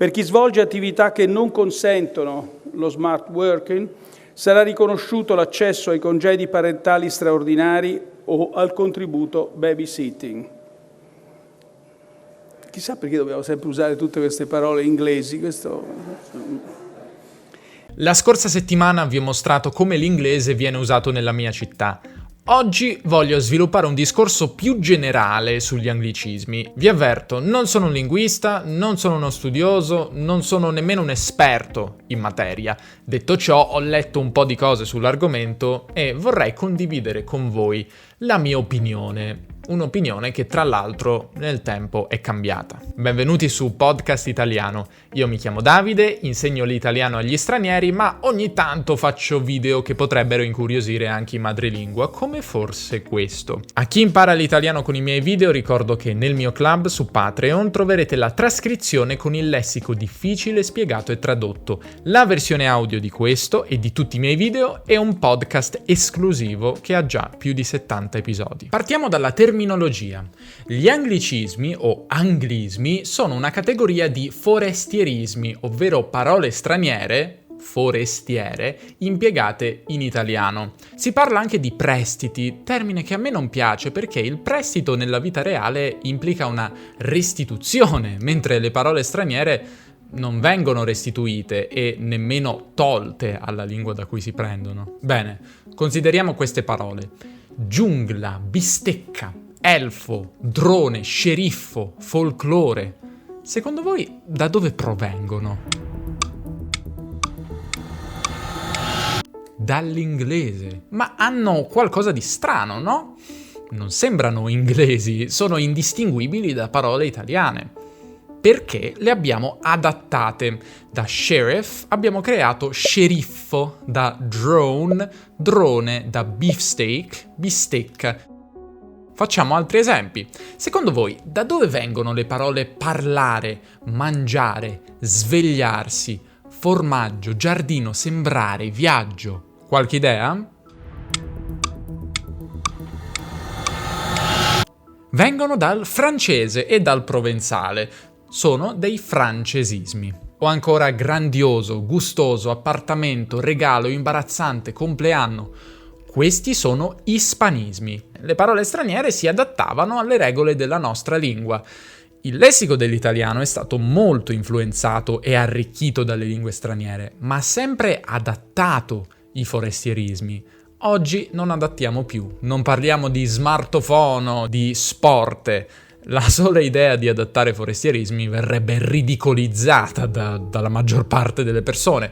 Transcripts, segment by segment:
Per chi svolge attività che non consentono lo smart working, sarà riconosciuto l'accesso ai congedi parentali straordinari o al contributo babysitting. Chissà perché dobbiamo sempre usare tutte queste parole inglesi. La scorsa settimana vi ho mostrato come l'inglese viene usato nella mia città. Oggi voglio sviluppare un discorso più generale sugli anglicismi. Vi avverto, non sono un linguista, non sono uno studioso, non sono nemmeno un esperto in materia. Detto ciò, ho letto un po' di cose sull'argomento e vorrei condividere con voi la mia opinione. Un'opinione che tra l'altro nel tempo è cambiata. Benvenuti su Podcast Italiano. Io mi chiamo Davide, insegno l'italiano agli stranieri, ma ogni tanto faccio video che potrebbero incuriosire anche i madrelingua, come forse questo. A chi impara l'italiano con i miei video ricordo che nel mio club su Patreon troverete la trascrizione con il lessico difficile spiegato e tradotto. La versione audio di questo e di tutti i miei video è un podcast esclusivo che ha già più di 70 episodi. Partiamo dalla terminologia. Gli anglicismi o anglismi sono una categoria di forestierismi, ovvero parole straniere, forestiere, impiegate in italiano. Si parla anche di prestiti, termine che a me non piace perché il prestito nella vita reale implica una restituzione, mentre le parole straniere non vengono restituite e nemmeno tolte alla lingua da cui si prendono. Bene, consideriamo queste parole: giungla, bistecca, elfo, drone, sceriffo, folklore. Secondo voi da dove provengono? Dall'inglese. Ma hanno qualcosa di strano, no? Non sembrano inglesi, sono indistinguibili da parole italiane. Perché le abbiamo adattate. Da sheriff abbiamo creato sceriffo, da drone, drone, da beefsteak, bistecca. Facciamo altri esempi. Secondo voi, da dove vengono le parole parlare, mangiare, svegliarsi, formaggio, giardino, sembrare, viaggio? Qualche idea? Vengono dal francese e dal provenzale. Sono dei francesismi. O ancora grandioso, gustoso, appartamento, regalo, imbarazzante, compleanno. Questi sono ispanismi. Le parole straniere si adattavano alle regole della nostra lingua. Il lessico dell'italiano è stato molto influenzato e arricchito dalle lingue straniere, ma ha sempre adattato i forestierismi. Oggi non adattiamo più, non parliamo di smartofono, di sport. La sola idea di adattare forestierismi verrebbe ridicolizzata dalla maggior parte delle persone.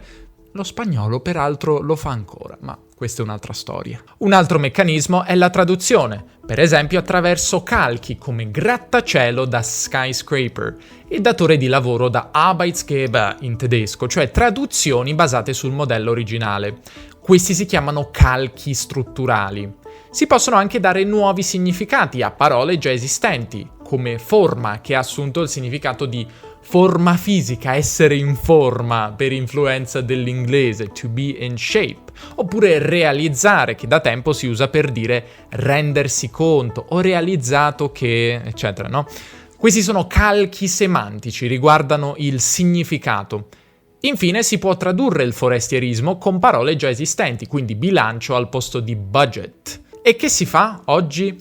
Lo spagnolo peraltro lo fa ancora, ma questa è un'altra storia. Un altro meccanismo è la traduzione, per esempio attraverso calchi come grattacielo da skyscraper e datore di lavoro da Arbeitgeber in tedesco, cioè traduzioni basate sul modello originale. Questi si chiamano calchi strutturali. Si possono anche dare nuovi significati a parole già esistenti, come forma, che ha assunto il significato di forma fisica, essere in forma, per influenza dell'inglese, to be in shape, oppure realizzare, che da tempo si usa per dire rendersi conto, ho realizzato che, eccetera, no? Questi sono calchi semantici, riguardano il significato. Infine si può tradurre il forestierismo con parole già esistenti, quindi bilancio al posto di budget. E che si fa oggi?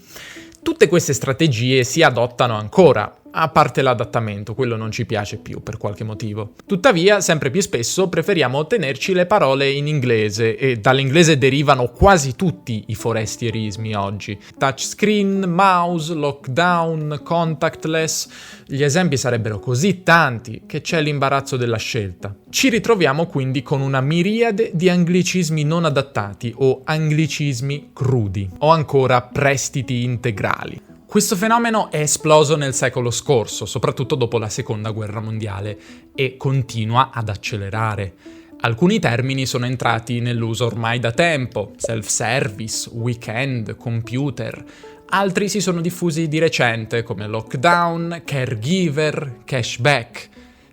Tutte queste strategie si adottano ancora, a parte l'adattamento, quello non ci piace più per qualche motivo. Tuttavia, sempre più spesso preferiamo tenerci le parole in inglese e dall'inglese derivano quasi tutti i forestierismi oggi. Touchscreen, mouse, lockdown, contactless. Gli esempi sarebbero così tanti che c'è l'imbarazzo della scelta. Ci ritroviamo quindi con una miriade di anglicismi non adattati o anglicismi crudi o ancora prestiti integrali. Questo fenomeno è esploso nel secolo scorso, soprattutto dopo la Seconda Guerra Mondiale, e continua ad accelerare. Alcuni termini sono entrati nell'uso ormai da tempo: self-service, weekend, computer. Altri si sono diffusi di recente, come lockdown, caregiver, cashback.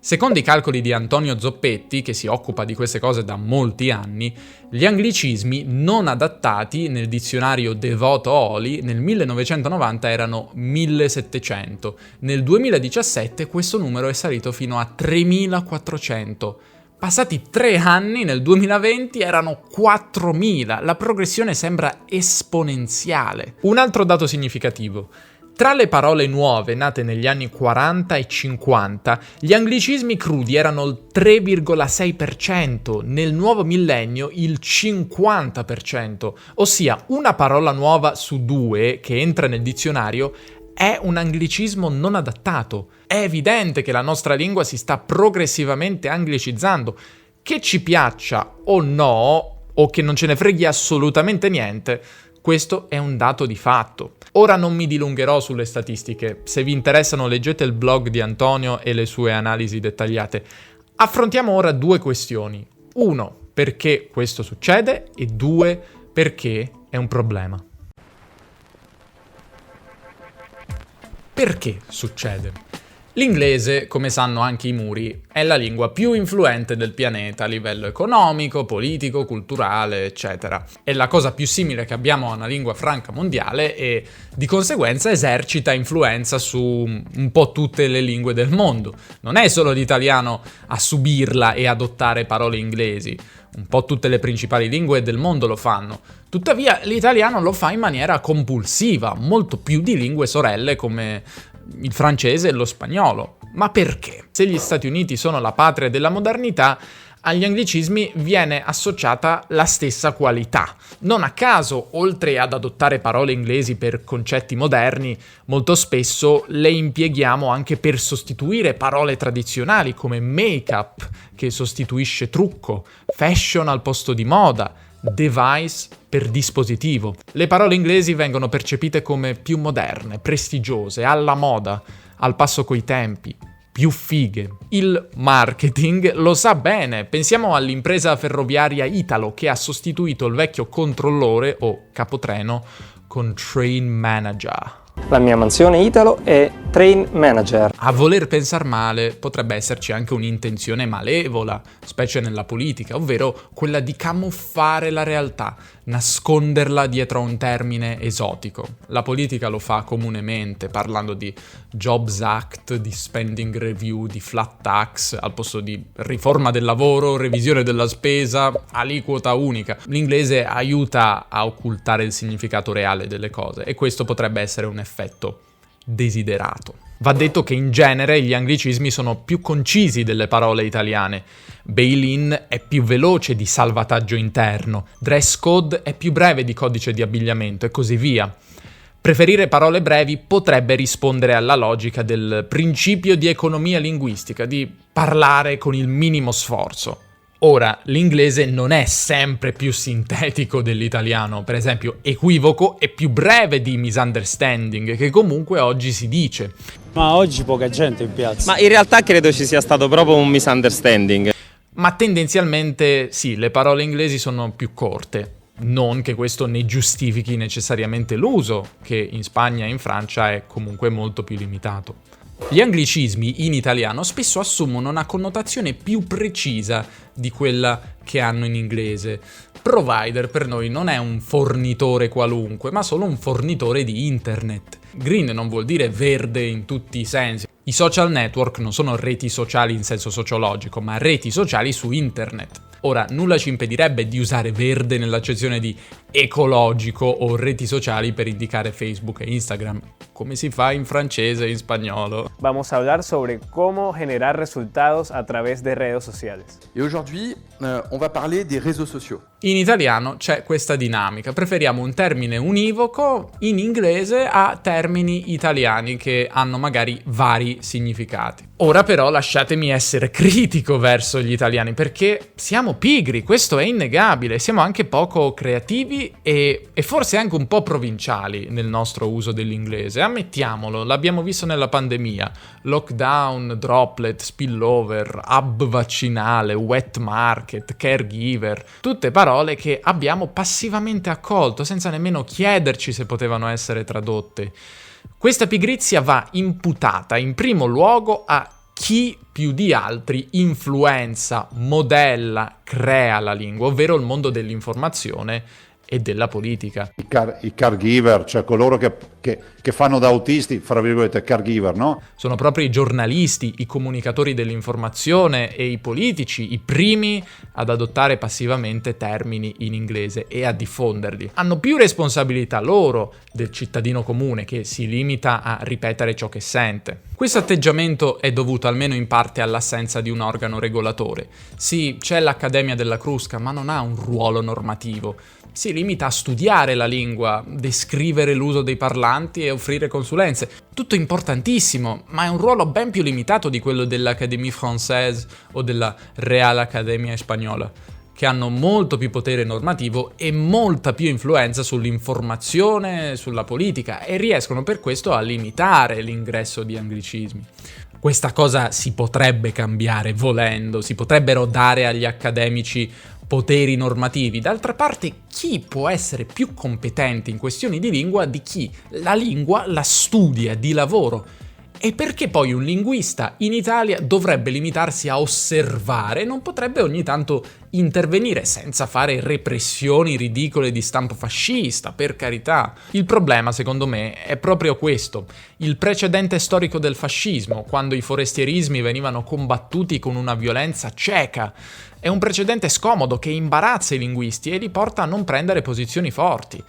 Secondo i calcoli di Antonio Zoppetti, che si occupa di queste cose da molti anni, gli anglicismi non adattati nel dizionario Devoto-Oli nel 1990 erano 1700. Nel 2017 questo numero è salito fino a 3400. Passati 3 anni, nel 2020 erano 4.000. La progressione sembra esponenziale. Un altro dato significativo. Tra le parole nuove nate negli anni 40 e 50, gli anglicismi crudi erano il 3,6%, nel nuovo millennio il 50%, ossia una parola nuova su 2 che entra nel dizionario è un anglicismo non adattato. È evidente che la nostra lingua si sta progressivamente anglicizzando. Che ci piaccia o no, o che non ce ne freghi assolutamente niente, questo è un dato di fatto. Ora non mi dilungherò sulle statistiche, se vi interessano leggete il blog di Antonio e le sue analisi dettagliate. Affrontiamo ora 2 questioni. 1, perché questo succede, e 2, perché è un problema. Perché succede? L'inglese, come sanno anche i muri, è la lingua più influente del pianeta a livello economico, politico, culturale, eccetera. È la cosa più simile che abbiamo a una lingua franca mondiale e di conseguenza esercita influenza su un po' tutte le lingue del mondo. Non è solo l'italiano a subirla e adottare parole inglesi. Un po' tutte le principali lingue del mondo lo fanno. Tuttavia l'italiano lo fa in maniera compulsiva, molto più di lingue sorelle come il francese e lo spagnolo. Ma perché? Se gli Stati Uniti sono la patria della modernità, agli anglicismi viene associata la stessa qualità. Non a caso, oltre ad adottare parole inglesi per concetti moderni, molto spesso le impieghiamo anche per sostituire parole tradizionali come make-up, che sostituisce trucco, fashion al posto di moda, device per dispositivo. Le parole inglesi vengono percepite come più moderne, prestigiose, alla moda, al passo coi tempi, più fighe. Il marketing lo sa bene. Pensiamo all'impresa ferroviaria Italo che ha sostituito il vecchio controllore o capotreno con train manager. La mia mansione Italo è train manager. A voler pensar male potrebbe esserci anche un'intenzione malevola, specie nella politica, ovvero quella di camuffare la realtà, nasconderla dietro a un termine esotico. La politica lo fa comunemente, parlando di Jobs Act, di spending review, di flat tax, al posto di riforma del lavoro, revisione della spesa, aliquota unica. L'inglese aiuta a occultare il significato reale delle cose e questo potrebbe essere un effetto desiderato. Va detto che in genere gli anglicismi sono più concisi delle parole italiane. Bail-in è più veloce di salvataggio interno, dress code è più breve di codice di abbigliamento e così via. Preferire parole brevi potrebbe rispondere alla logica del principio di economia linguistica, di parlare con il minimo sforzo. Ora, l'inglese non è sempre più sintetico dell'italiano, per esempio equivoco è più breve di misunderstanding, che comunque oggi si dice. Ma oggi poca gente in piazza. Ma in realtà credo ci sia stato proprio un misunderstanding. Ma tendenzialmente sì, le parole inglesi sono più corte. Non che questo ne giustifichi necessariamente l'uso, che in Spagna e in Francia è comunque molto più limitato. Gli anglicismi in italiano spesso assumono una connotazione più precisa di quella che hanno in inglese. Provider per noi non è un fornitore qualunque, ma solo un fornitore di internet. Green non vuol dire verde in tutti i sensi. I social network non sono reti sociali in senso sociologico, ma reti sociali su internet. Ora, nulla ci impedirebbe di usare verde nell'accezione di ecologico o reti sociali per indicare Facebook e Instagram, come si fa in francese e in spagnolo. Vamos a hablar sobre cómo generar resultados a través de redes sociales. Et aujourd'hui, on va parler des réseaux sociaux. In italiano c'è questa dinamica, preferiamo un termine univoco in inglese a termini italiani che hanno magari vari significati. Ora però lasciatemi essere critico verso gli italiani perché siamo pigri, questo è innegabile, siamo anche poco creativi e forse anche un po' provinciali nel nostro uso dell'inglese, ammettiamolo, l'abbiamo visto nella pandemia, lockdown, droplet, spillover, hub vaccinale, wet market, caregiver, tutte parole che abbiamo passivamente accolto senza nemmeno chiederci se potevano essere tradotte. Questa pigrizia va imputata in primo luogo a chi più di altri influenza, modella, crea la lingua, ovvero il mondo dell'informazione e della politica. I caregiver, cioè coloro che fanno da autisti, fra virgolette, caregiver, no? Sono proprio i giornalisti, i comunicatori dell'informazione e i politici i primi ad adottare passivamente termini in inglese e a diffonderli. Hanno più responsabilità loro del cittadino comune che si limita a ripetere ciò che sente. Questo atteggiamento è dovuto almeno in parte all'assenza di un organo regolatore. Sì, c'è l'Accademia della Crusca, ma non ha un ruolo normativo. Si limita a studiare la lingua, descrivere l'uso dei parlanti e offrire consulenze. Tutto importantissimo, ma è un ruolo ben più limitato di quello dell'Académie Française o della Real Academia Spagnola, che hanno molto più potere normativo e molta più influenza sull'informazione, sulla politica, e riescono per questo a limitare l'ingresso di anglicismi. Questa cosa si potrebbe cambiare volendo, si potrebbero dare agli accademici poteri normativi. D'altra parte, chi può essere più competente in questioni di lingua di chi la lingua la studia di lavoro? E perché poi un linguista in Italia dovrebbe limitarsi a osservare e non potrebbe ogni tanto intervenire senza fare repressioni ridicole di stampo fascista, per carità? Il problema, secondo me, è proprio questo: il precedente storico del fascismo, quando i forestierismi venivano combattuti con una violenza cieca. È un precedente scomodo che imbarazza i linguisti e li porta a non prendere posizioni forti.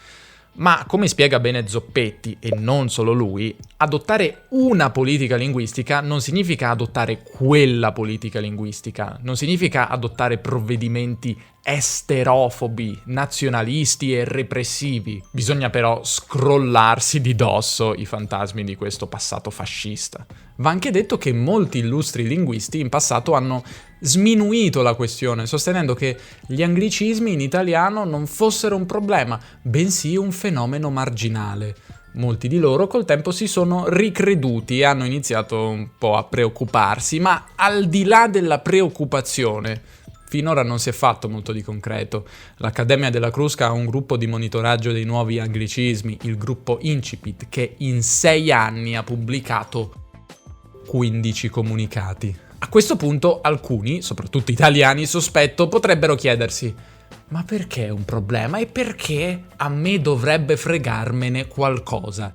Ma, come spiega bene Zoppetti, e non solo lui, adottare una politica linguistica non significa adottare quella politica linguistica, non significa adottare provvedimenti esterofobi, nazionalisti e repressivi. Bisogna però scrollarsi di dosso i fantasmi di questo passato fascista. Va anche detto che molti illustri linguisti in passato hanno sminuito la questione, sostenendo che gli anglicismi in italiano non fossero un problema, bensì un fenomeno marginale. Molti di loro col tempo si sono ricreduti e hanno iniziato un po' a preoccuparsi, ma al di là della preoccupazione, finora non si è fatto molto di concreto. L'Accademia della Crusca ha un gruppo di monitoraggio dei nuovi anglicismi, il gruppo Incipit, che in 6 anni ha pubblicato 15 comunicati. A questo punto alcuni, soprattutto italiani, sospetto, potrebbero chiedersi: ma perché è un problema e perché a me dovrebbe fregarmene qualcosa?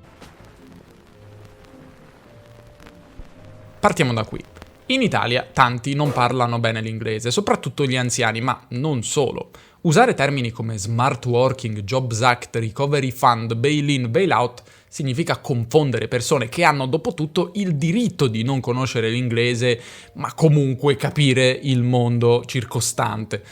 Partiamo da qui. In Italia tanti non parlano bene l'inglese, soprattutto gli anziani, ma non solo. Usare termini come smart working, Jobs Act, Recovery Fund, bail-in, bail-out significa confondere persone che hanno dopo tutto il diritto di non conoscere l'inglese, ma comunque capire il mondo circostante.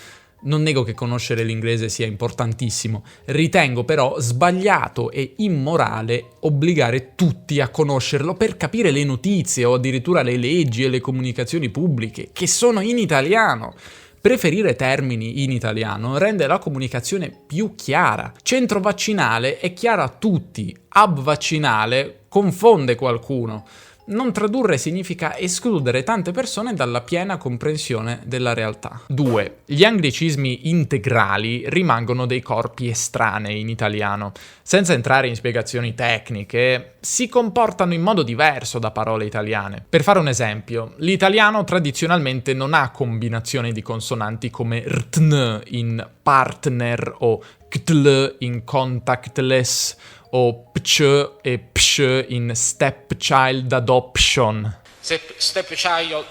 Non nego che conoscere l'inglese sia importantissimo, ritengo però sbagliato e immorale obbligare tutti a conoscerlo per capire le notizie o addirittura le leggi e le comunicazioni pubbliche, che sono in italiano. Preferire termini in italiano rende la comunicazione più chiara. Centro vaccinale è chiaro a tutti, hub vaccinale confonde qualcuno. Non tradurre significa escludere tante persone dalla piena comprensione della realtà. 2. Gli anglicismi integrali rimangono dei corpi estranei in italiano. Senza entrare in spiegazioni tecniche, si comportano in modo diverso da parole italiane. Per fare un esempio, l'italiano tradizionalmente non ha combinazioni di consonanti come rtn in partner o ktl in contactless o pch e psh in stepchild adoption. Stepchild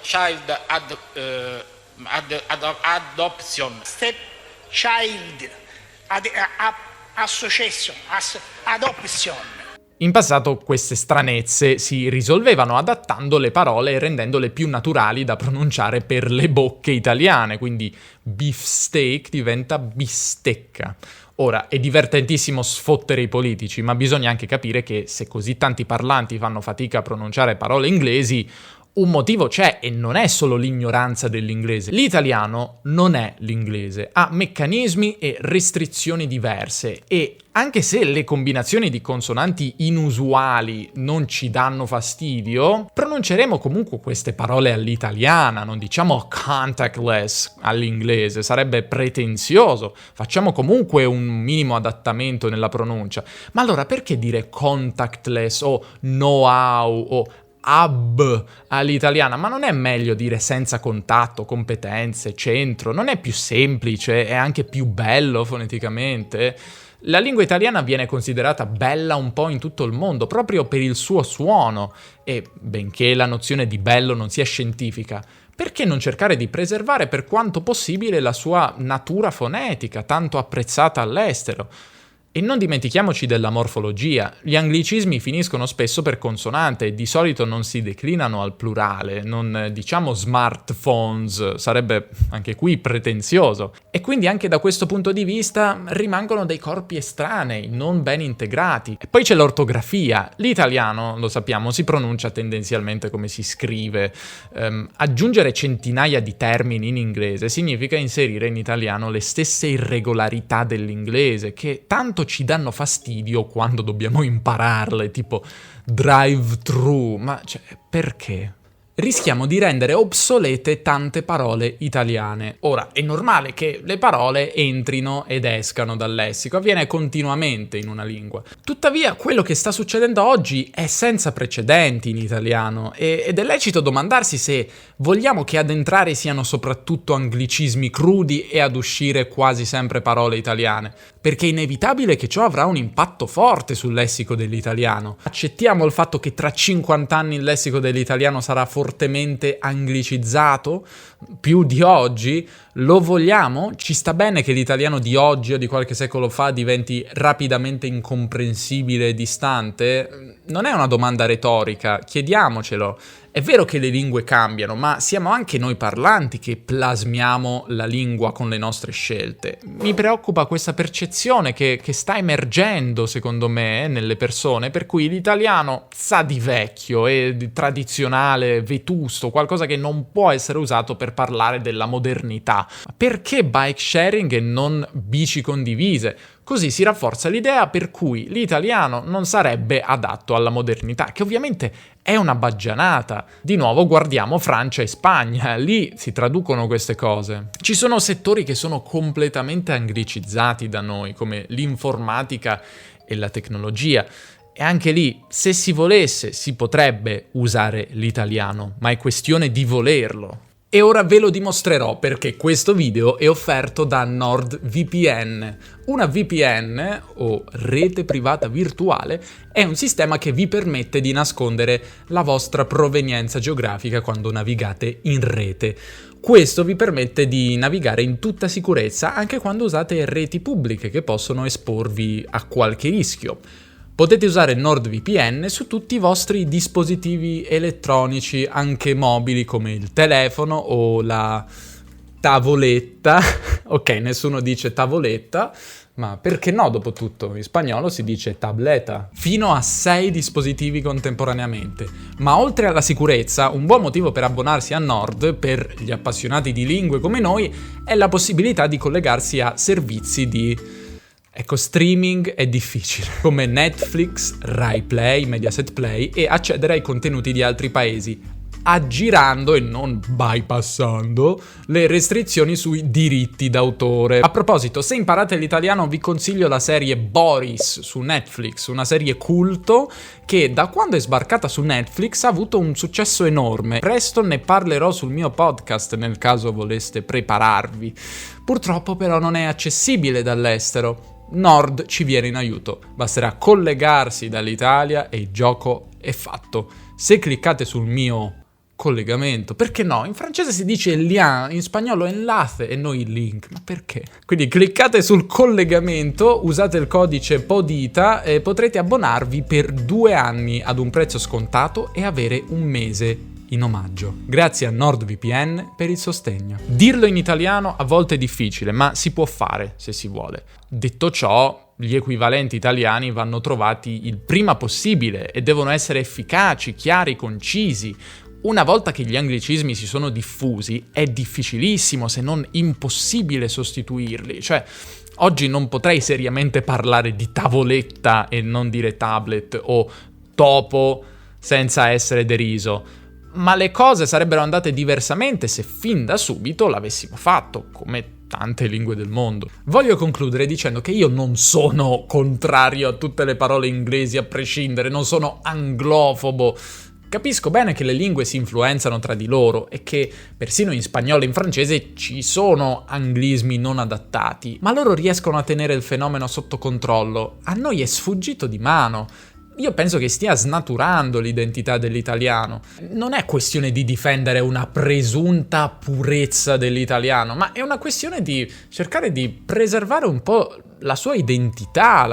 adoption. Stepchild association, adoption. In passato queste stranezze si risolvevano adattando le parole e rendendole più naturali da pronunciare per le bocche italiane, quindi beefsteak diventa bistecca. Ora, è divertentissimo sfottere i politici, ma bisogna anche capire che se così tanti parlanti fanno fatica a pronunciare parole inglesi, un motivo c'è e non è solo l'ignoranza dell'inglese. L'italiano non è l'inglese, ha meccanismi e restrizioni diverse e anche se le combinazioni di consonanti inusuali non ci danno fastidio, pronunceremo comunque queste parole all'italiana, non diciamo contactless all'inglese, sarebbe pretenzioso, facciamo comunque un minimo adattamento nella pronuncia. Ma allora perché dire contactless o know-how o hub all'italiana, ma non è meglio dire senza contatto, competenze, centro? Non è più semplice, è anche più bello foneticamente? La lingua italiana viene considerata bella un po' in tutto il mondo, proprio per il suo suono, e benché la nozione di bello non sia scientifica, perché non cercare di preservare per quanto possibile la sua natura fonetica, tanto apprezzata all'estero? E non dimentichiamoci della morfologia. Gli anglicismi finiscono spesso per consonante e di solito non si declinano al plurale, non diciamo smartphones, sarebbe anche qui pretenzioso. E quindi anche da questo punto di vista rimangono dei corpi estranei, non ben integrati. E poi c'è l'ortografia. L'italiano, lo sappiamo, si pronuncia tendenzialmente come si scrive. Aggiungere centinaia di termini in inglese significa inserire in italiano le stesse irregolarità dell'inglese, che tanto ci danno fastidio quando dobbiamo impararle, tipo drive-thru, ma cioè, perché? Rischiamo di rendere obsolete tante parole italiane. Ora, è normale che le parole entrino ed escano dal lessico, avviene continuamente in una lingua. Tuttavia, quello che sta succedendo oggi è senza precedenti in italiano ed è lecito domandarsi se vogliamo che ad entrare siano soprattutto anglicismi crudi e ad uscire quasi sempre parole italiane, perché è inevitabile che ciò avrà un impatto forte sul lessico dell'italiano. Accettiamo il fatto che tra 50 anni il lessico dell'italiano sarà fortemente anglicizzato, più di oggi? Lo vogliamo? Ci sta bene che l'italiano di oggi o di qualche secolo fa diventi rapidamente incomprensibile e distante? Non è una domanda retorica, chiediamocelo. È vero che le lingue cambiano, ma siamo anche noi parlanti che plasmiamo la lingua con le nostre scelte. Mi preoccupa questa percezione che sta emergendo, secondo me, nelle persone, per cui l'italiano sa di vecchio e di tradizionale, vetusto, qualcosa che non può essere usato per parlare della modernità. Perché bike sharing e non bici condivise? Così si rafforza l'idea per cui l'italiano non sarebbe adatto alla modernità, che ovviamente è una baggianata. Di nuovo guardiamo Francia e Spagna, lì si traducono queste cose. Ci sono settori che sono completamente anglicizzati da noi, come l'informatica e la tecnologia. E anche lì, se si volesse, si potrebbe usare l'italiano, ma è questione di volerlo. E ora ve lo dimostrerò perché questo video è offerto da NordVPN. Una VPN, o rete privata virtuale, è un sistema che vi permette di nascondere la vostra provenienza geografica quando navigate in rete. Questo vi permette di navigare in tutta sicurezza anche quando usate reti pubbliche che possono esporvi a qualche rischio. Potete usare NordVPN su tutti i vostri dispositivi elettronici, anche mobili come il telefono o la tavoletta. Ok, nessuno dice tavoletta, ma perché no, dopo tutto? In spagnolo si dice tableta. Fino a 6 dispositivi contemporaneamente. Ma oltre alla sicurezza, un buon motivo per abbonarsi a Nord, per gli appassionati di lingue come noi, è la possibilità di collegarsi a servizi di... Ecco, streaming è difficile, come Netflix, Rai Play, Mediaset Play, e accedere ai contenuti di altri paesi, aggirando e non bypassando le restrizioni sui diritti d'autore. A proposito, se imparate l'italiano vi consiglio la serie Boris su Netflix, una serie culto che da quando è sbarcata su Netflix ha avuto un successo enorme. Presto ne parlerò sul mio podcast nel caso voleste prepararvi. Purtroppo però non è accessibile dall'estero. Nord ci viene in aiuto, basterà collegarsi dall'Italia e il gioco è fatto. Se cliccate sul mio collegamento, perché no? In francese si dice lien, in spagnolo enlace e noi link, ma perché? Quindi cliccate sul collegamento, usate il codice PODITA e potrete abbonarvi per 2 anni ad un prezzo scontato e avere un mese in omaggio. Grazie a NordVPN per il sostegno. Dirlo in italiano a volte è difficile, ma si può fare se si vuole. Detto ciò, gli equivalenti italiani vanno trovati il prima possibile e devono essere efficaci, chiari, concisi. Una volta che gli anglicismi si sono diffusi, è difficilissimo, se non impossibile, sostituirli. Cioè, oggi non potrei seriamente parlare di tavoletta e non dire tablet o topo senza essere deriso. Ma le cose sarebbero andate diversamente se fin da subito l'avessimo fatto, come tante lingue del mondo. Voglio concludere dicendo che io non sono contrario a tutte le parole inglesi a prescindere, non sono anglofobo, Capisco bene che le lingue si influenzano tra di loro e che persino in spagnolo e in francese ci sono anglismi non adattati, ma loro riescono a tenere il fenomeno sotto controllo. A noi è sfuggito di mano. Io penso che stia snaturando l'identità dell'italiano. Non è questione di difendere una presunta purezza dell'italiano, ma è una questione di cercare di preservare un po' la sua identità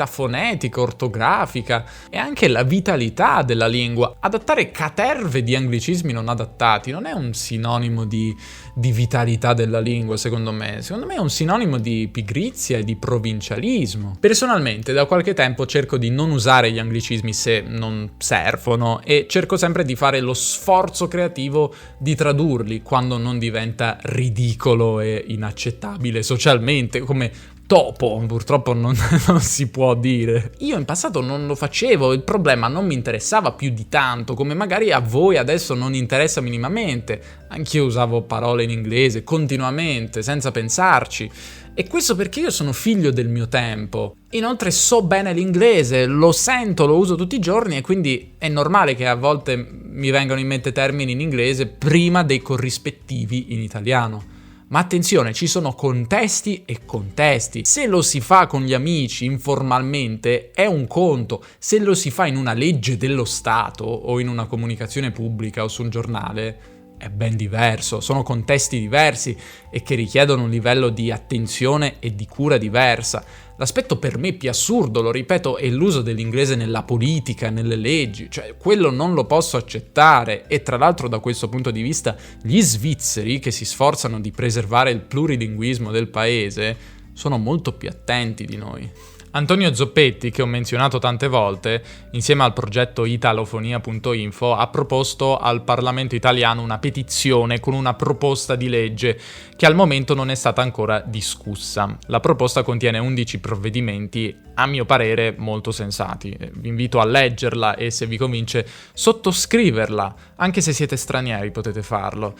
fonetica, ortografica e anche la vitalità della lingua. Adattare caterve di anglicismi non adattati non è un sinonimo di vitalità della lingua, secondo me. Secondo me è un sinonimo di pigrizia e di provincialismo. Personalmente, da qualche tempo cerco di non usare gli anglicismi se non servono e cerco sempre di fare lo sforzo creativo di tradurli quando non diventa ridicolo e inaccettabile socialmente, come topo, purtroppo non si può dire. Io in passato non lo facevo, il problema non mi interessava più di tanto, come magari a voi adesso non interessa minimamente. Anch'io usavo parole in inglese continuamente, senza pensarci. E questo perché io sono figlio del mio tempo. Inoltre so bene l'inglese, lo sento, lo uso tutti i giorni e quindi è normale che a volte mi vengano in mente termini in inglese prima dei corrispettivi in italiano. Ma attenzione, ci sono contesti e contesti. Se lo si fa con gli amici informalmente è un conto, se lo si fa in una legge dello Stato o in una comunicazione pubblica o su un giornale è ben diverso, sono contesti diversi e che richiedono un livello di attenzione e di cura diversa. L'aspetto per me più assurdo, lo ripeto, è l'uso dell'inglese nella politica, nelle leggi, cioè quello non lo posso accettare e tra l'altro da questo punto di vista gli svizzeri che si sforzano di preservare il plurilinguismo del paese sono molto più attenti di noi. Antonio Zoppetti, che ho menzionato tante volte, insieme al progetto italofonia.info, ha proposto al Parlamento italiano una petizione con una proposta di legge che al momento non è stata ancora discussa. La proposta contiene 11 provvedimenti, a mio parere, molto sensati. Vi invito a leggerla e, se vi convince, sottoscriverla. Anche se siete stranieri potete farlo,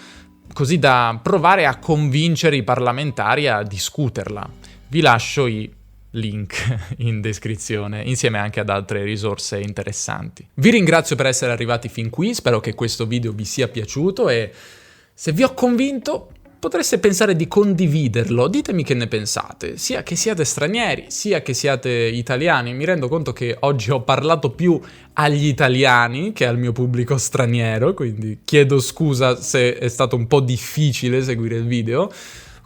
così da provare a convincere i parlamentari a discuterla. Vi lascio i link in descrizione, insieme anche ad altre risorse interessanti. Vi ringrazio per essere arrivati fin qui, spero che questo video vi sia piaciuto e se vi ho convinto potreste pensare di condividerlo, ditemi che ne pensate, sia che siate stranieri, sia che siate italiani. Mi rendo conto che oggi ho parlato più agli italiani che al mio pubblico straniero, quindi chiedo scusa se è stato un po' difficile seguire il video.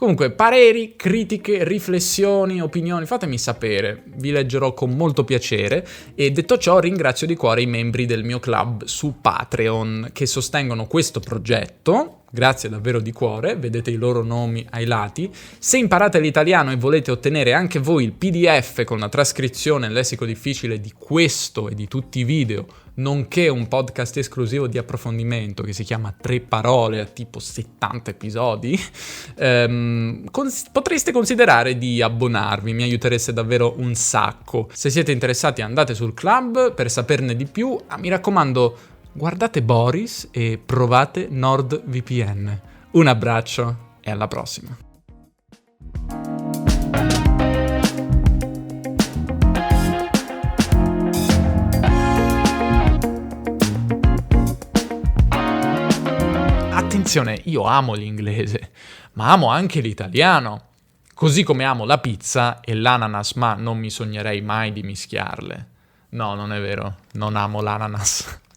Comunque, pareri, critiche, riflessioni, opinioni, fatemi sapere, vi leggerò con molto piacere e detto ciò ringrazio di cuore i membri del mio club su Patreon che sostengono questo progetto. Grazie davvero di cuore, vedete i loro nomi ai lati. Se imparate l'italiano e volete ottenere anche voi il PDF con la trascrizione in lessico difficile di questo e di tutti i video, nonché un podcast esclusivo di approfondimento che si chiama 3 parole a tipo 70 episodi, potreste considerare di abbonarvi, mi aiutereste davvero un sacco. Se siete interessati andate sul club per saperne di più, mi raccomando guardate Boris e provate NordVPN. Un abbraccio e alla prossima. Attenzione, io amo l'inglese, ma amo anche l'italiano. Così come amo la pizza e l'ananas, ma non mi sognerei mai di mischiarle. No, non è vero, non amo l'ananas.